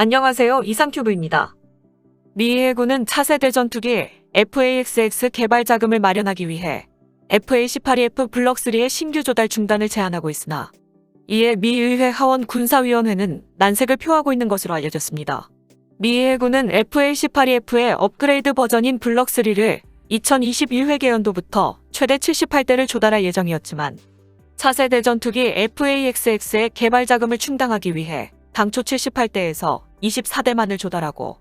안녕하세요. 이상큐브입니다. 미 해군은 차세대 전투기 FA-XX 개발 자금을 마련하기 위해 FA-18EF 블록 3의 신규 조달 중단을 제안하고 있으나 이에 미 의회 하원 군사위원회는 난색을 표하고 있는 것으로 알려졌습니다. 미 해군은 FA-18EF의 업그레이드 버전인 블록 3를 2021회계 연도부터 최대 78대를 조달할 예정이었지만 차세대 전투기 FA-XX의 개발 자금을 충당하기 위해 당초 78대에서 24대만을 조달하고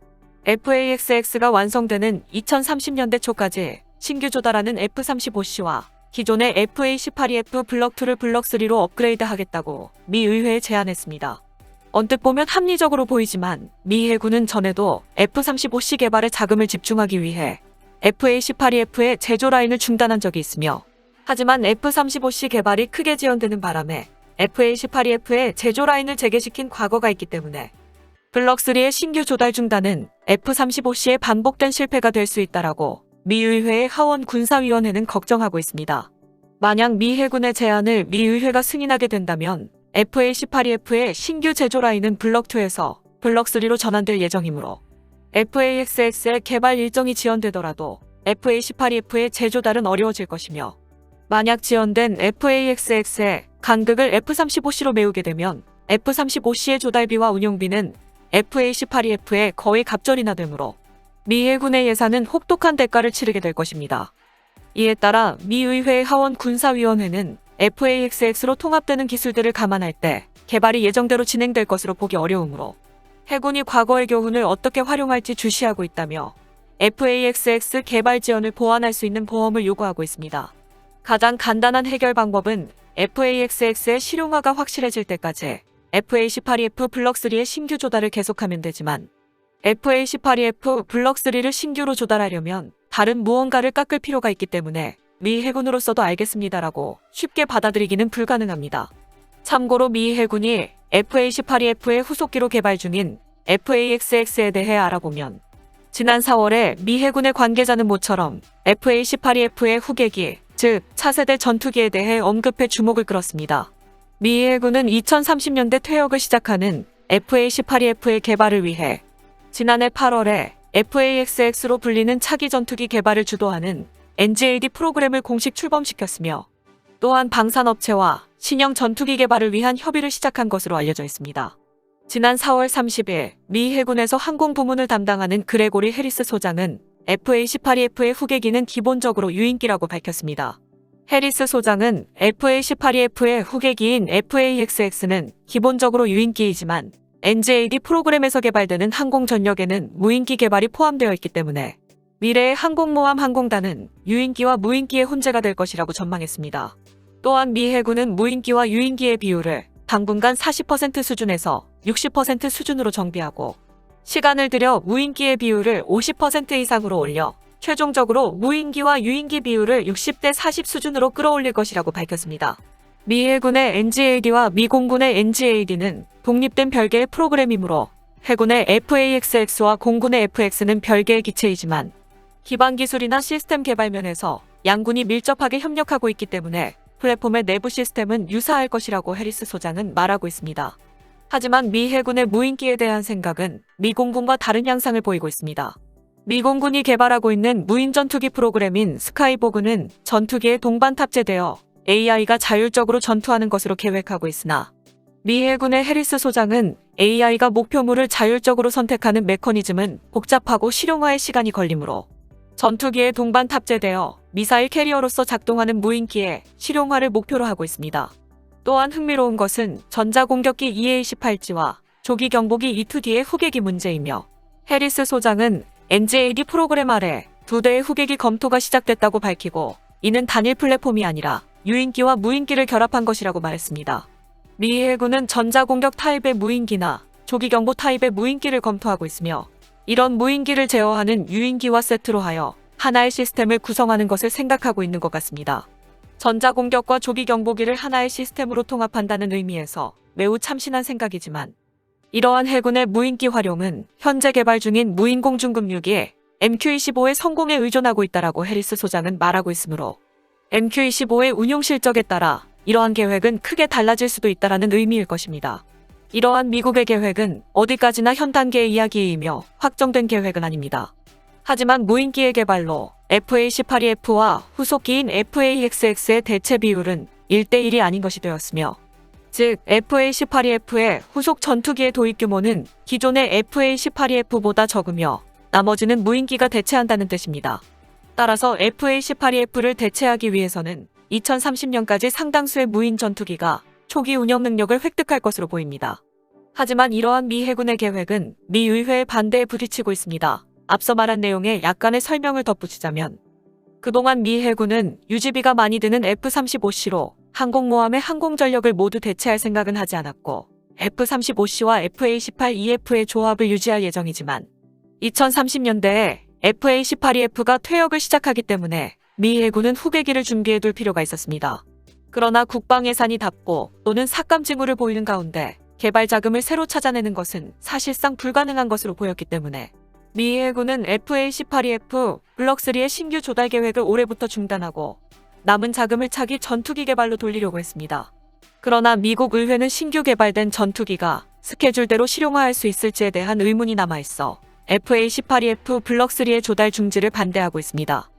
FA-XX가 완성되는 2030년대 초까지 신규 조달하는 F-35C와 기존의 FA-18EF 블록 2를 블록 3로 업그레이드하겠다고 미 의회에 제안했습니다. 언뜻 보면 합리적으로 보이지만 미 해군은 전에도 F-35C 개발에 자금을 집중하기 위해 FA-18EF의 제조 라인을 중단한 적이 있으며 하지만 F-35C 개발이 크게 지연되는 바람에 FA-18EF의 제조 라인을 재개시킨 과거가 있기 때문에 블록 3의 신규 조달 중단은 F-35C의 반복된 실패가 될 수 있다라고 미 의회의 하원 군사위원회는 걱정하고 있습니다. 만약 미 해군의 제안을 미 의회가 승인하게 된다면 FA-18EF의 신규 제조 라인은 블록 2에서 블록 3로 전환될 예정이므로 FA-XX의 개발 일정이 지연되더라도 FA-18EF의 재조달은 어려워질 것이며 만약 지연된 FA-XX의 간극을 F-35C로 메우게 되면 F-35C의 조달비와 운용비는 FA-18EF의 거의 갑절이나 되므로 미 해군의 예산은 혹독한 대가를 치르게 될 것입니다. 이에 따라 미 의회 하원 군사위원회는 FA-XX로 통합되는 기술들을 감안할 때 개발이 예정대로 진행될 것으로 보기 어려우므로 해군이 과거의 교훈을 어떻게 활용할지 주시하고 있다며 FA-XX 개발 지연을 보완할 수 있는 보험을 요구하고 있습니다. 가장 간단한 해결 방법은 FA-XX의 실용화가 확실해질 때까지 FA-18EF 블록 3의 신규 조달을 계속하면 되지만 FA-18EF 블록 3를 신규로 조달하려면 다른 무언가를 깎을 필요가 있기 때문에 미 해군으로서도 알겠습니다라고 쉽게 받아들이기는 불가능합니다. 참고로 미 해군이 FA-18EF의 후속기로 개발 중인 FA-XX에 대해 알아보면 지난 4월에 미 해군의 관계자는 모처럼 FA-18EF의 후계기, 즉 차세대 전투기에 대해 언급해 주목을 끌었습니다. 미 해군은 2030년대 퇴역을 시작하는 FA-18EF의 개발을 위해 지난해 8월에 FA-XX로 불리는 차기 전투기 개발을 주도하는 NGAD 프로그램을 공식 출범시켰으며 또한 방산업체와 신형 전투기 개발을 위한 협의를 시작한 것으로 알려져 있습니다. 지난 4월 30일 미 해군에서 항공 부문을 담당하는 그레고리 해리스 소장은 FA-18EF의 후계기는 기본적으로 유인기라고 밝혔습니다. 해리스 소장은 FA-18EF의 후계기인 FA-XX는 기본적으로 유인기이지만 NGAD 프로그램에서 개발되는 항공 전력에는 무인기 개발이 포함되어 있기 때문에 미래의 항공모함 항공단은 유인기와 무인기의 혼재가 될 것이라고 전망했습니다. 또한 미 해군은 무인기와 유인기의 비율을 당분간 40% 수준에서 60% 수준으로 정비하고 시간을 들여 무인기의 비율을 50% 이상으로 올려 최종적으로 무인기와 유인기 비율을 60대 40 수준으로 끌어올릴 것이라고 밝혔습니다. 미 해군의 NGAD와 미 공군의 NGAD는 독립된 별개의 프로그램이므로 해군의 FA-XX와 공군의 FX는 별개의 기체이지만 기반 기술이나 시스템 개발 면에서 양군이 밀접하게 협력하고 있기 때문에 플랫폼의 내부 시스템은 유사할 것이라고 해리스 소장은 말하고 있습니다. 하지만 미 해군의 무인기에 대한 생각은 미 공군과 다른 양상을 보이고 있습니다. 미 공군이 개발하고 있는 무인 전투기 프로그램인 스카이보그는 전투기에 동반 탑재되어 AI가 자율적으로 전투하는 것으로 계획하고 있으나 미 해군의 해리스 소장은 AI가 목표물을 자율적으로 선택하는 메커니즘은 복잡하고 실용화에 시간이 걸리므로 전투기에 동반 탑재되어 미사일 캐리어로서 작동하는 무인기의 실용화를 목표로 하고 있습니다. 또한 흥미로운 것은 전자공격기 EA-18G와 조기 경보기 E-2D의 후계기 문제이며 해리스 소장은 NGAD 프로그램 아래 2대의 후계기 검토가 시작됐다고 밝히고 이는 단일 플랫폼이 아니라 유인기와 무인기를 결합한 것이라고 말했습니다. 미 해군은 전자공격 타입의 무인기나 조기경보 타입의 무인기를 검토하고 있으며 이런 무인기를 제어하는 유인기와 세트로 하여 하나의 시스템을 구성하는 것을 생각하고 있는 것 같습니다. 전자공격과 조기경보기를 하나의 시스템으로 통합한다는 의미에서 매우 참신한 생각이지만 이러한 해군의 무인기 활용은 현재 개발 중인 무인공중급유기 MQ-25의 성공에 의존하고 있다라고 해리스 소장은 말하고 있으므로 MQ-25의 운용 실적에 따라 이러한 계획은 크게 달라질 수도 있다라는 의미일 것입니다. 이러한 미국의 계획은 어디까지나 현 단계의 이야기이며 확정된 계획은 아닙니다. 하지만 무인기의 개발로 FA-18F와 후속기인 FA-XX의 대체 비율은 1대1이 아닌 것이 되었으며, 즉 FA-18F의 후속 전투기의 도입 규모는 기존의 FA-18F보다 적으며 나머지는 무인기가 대체한다는 뜻입니다. 따라서 FA-18F를 대체하기 위해서는 2030년까지 상당수의 무인 전투기가 초기 운영 능력을 획득할 것으로 보입니다. 하지만 이러한 미 해군의 계획은 미 의회의 반대에 부딪히고 있습니다. 앞서 말한 내용에 약간의 설명을 덧붙이자면, 그동안 미 해군은 유지비가 많이 드는 F-35C로 항공모함의 항공전력을 모두 대체할 생각은 하지 않았고, F-35C와 FA-18EF의 조합을 유지할 예정이지만 2030년대에 FA-18EF가 퇴역을 시작하기 때문에 미 해군은 후계기를 준비해둘 필요가 있었습니다. 그러나 국방 예산이 닿고 또는 삭감 징후를 보이는 가운데 개발 자금을 새로 찾아내는 것은 사실상 불가능한 것으로 보였기 때문에 미 해군은 FA-18EF 블록 3의 신규 조달 계획을 올해부터 중단하고 남은 자금을 차기 전투기 개발로 돌리려고 했습니다. 그러나 미국 의회는 신규 개발된 전투기가 스케줄대로 실용화할 수 있을지에 대한 의문이 남아있어 FA-18EF 블록 3의 조달 중지를 반대하고 있습니다.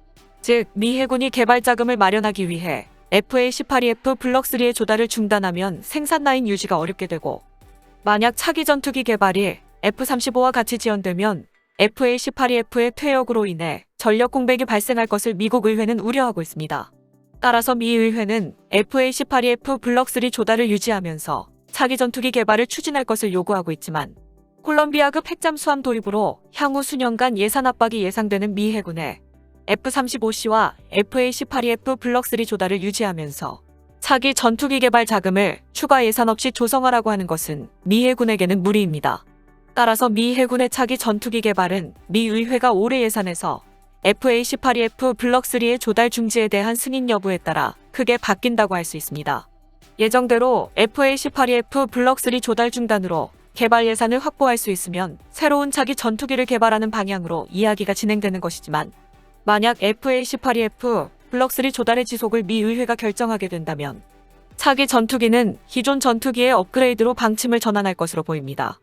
즉, 미 해군이 개발 자금을 마련하기 위해 FA-18EF 블록 3의 조달을 중단하면 생산 라인 유지가 어렵게 되고, 만약 차기 전투기 개발이 F-35와 같이 지연되면 FA-18EF의 퇴역으로 인해 전력 공백이 발생할 것을 미국 의회는 우려하고 있습니다. 따라서 미 의회는 FA-18EF 블록 3 조달을 유지하면서 차기 전투기 개발을 추진할 것을 요구하고 있지만, 콜럼비아급 핵잠수함 도입으로 향후 수년간 예산 압박이 예상되는 미 해군의 F-35C와 FA-18EF 블록 3 조달을 유지하면서 차기 전투기 개발 자금을 추가 예산 없이 조성하라고 하는 것은 미 해군에게는 무리입니다. 따라서 미 해군의 차기 전투기 개발은 미 의회가 올해 예산에서 FA-18EF 블록 3의 조달 중지에 대한 승인 여부에 따라 크게 바뀐다고 할 수 있습니다. 예정대로 FA-18EF 블록 3 조달 중단으로 개발 예산을 확보할 수 있으면 새로운 차기 전투기를 개발하는 방향으로 이야기가 진행되는 것이지만, 만약 FA-18EF 블록 3 조달의 지속을 미 의회가 결정하게 된다면 차기 전투기는 기존 전투기의 업그레이드로 방침을 전환할 것으로 보입니다.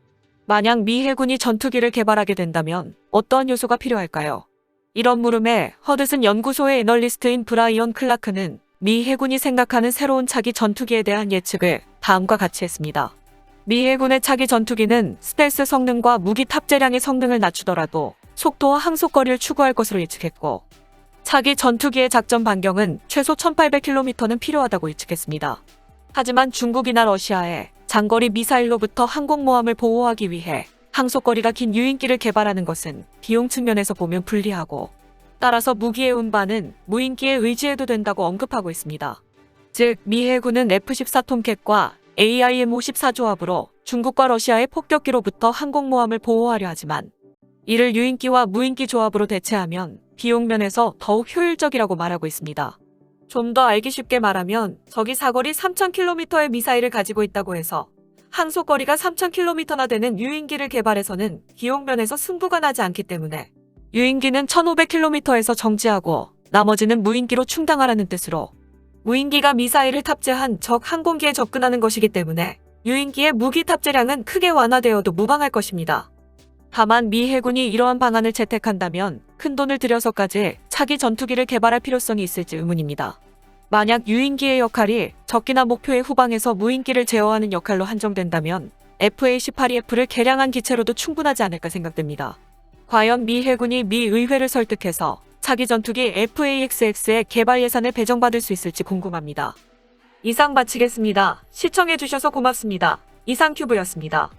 만약 미 해군이 전투기를 개발하게 된다면 어떠한 요소가 필요할까요? 이런 물음에 허드슨 연구소의 애널리스트인 브라이언 클라크는 미 해군이 생각하는 새로운 차기 전투기에 대한 예측을 다음과 같이 했습니다. 미 해군의 차기 전투기는 스텔스 성능과 무기 탑재량의 성능을 낮추더라도 속도와 항속거리를 추구할 것으로 예측했고, 차기 전투기의 작전 반경은 최소 1800km는 필요하다고 예측했습니다. 하지만 중국이나 러시아의 장거리 미사일로부터 항공모함을 보호하기 위해 항속거리가 긴 유인기를 개발하는 것은 비용 측면에서 보면 불리하고, 따라서 무기의 운반은 무인기에 의지해도 된다고 언급하고 있습니다. 즉, 미 해군은 F-14 톰캣과 AIM-54 조합으로 중국과 러시아의 폭격기로부터 항공모함을 보호하려 하지만, 이를 유인기와 무인기 조합으로 대체하면 비용 면에서 더욱 효율적이라고 말하고 있습니다. 좀 더 알기 쉽게 말하면 적이 사거리 3000km의 미사일을 가지고 있다고 해서 항속거리가 3000km나 되는 유인기를 개발해서는 비용 면에서 승부가 나지 않기 때문에 유인기는 1500km에서 정지하고 나머지는 무인기로 충당하라는 뜻으로, 무인기가 미사일을 탑재한 적 항공기에 접근하는 것이기 때문에 유인기의 무기 탑재량은 크게 완화되어도 무방할 것입니다. 다만 미 해군이 이러한 방안을 채택한다면 큰돈을 들여서까지 차기 전투기를 개발할 필요성이 있을지 의문입니다. 만약 유인기의 역할이 적기나 목표의 후방에서 무인기를 제어하는 역할로 한정된다면 FA-18EF를 개량한 기체로도 충분하지 않을까 생각됩니다. 과연 미 해군이 미 의회를 설득해서 차기 전투기 FA-XX의 개발 예산을 배정받을 수 있을지 궁금합니다. 이상 마치겠습니다. 시청해주셔서 고맙습니다. 이상큐브였습니다.